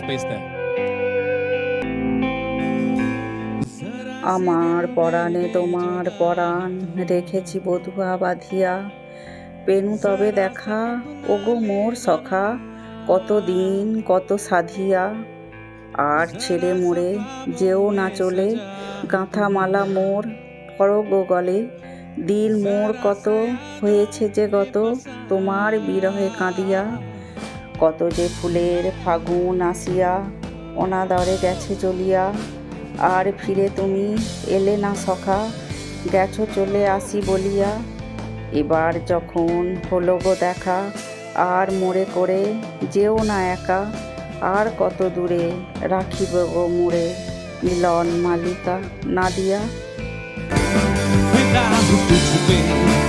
space there. আমার পরাণে তোমার পরাণ রেখেছি বধুয়া বাঁধিয়া, পেনু তবে দেখা ওগো মোর সখা, কতদিন কত সাধিয়া। আর ছেড়ে মোরে যেও না চলে, গাঁথা মালা মোর পরো গো গলে। দিন মোর কত হয়েছে যে গত, তোমার বিরহে কাঁদিয়া। কত যে ফুলের ফাগুন আসিয়া, অনাদরে গেছে চলিয়া। আর ফিরে তুমি এলে না সখা, গেছো চলে আসি বলিয়া। এবার যখন হলো গো দেখা, আর মোরে করে যেও না একা। আর কত দূরে রাখিব গো মোরে, মিলন মালিকা না দিয়া। Cuidado, tudo bem.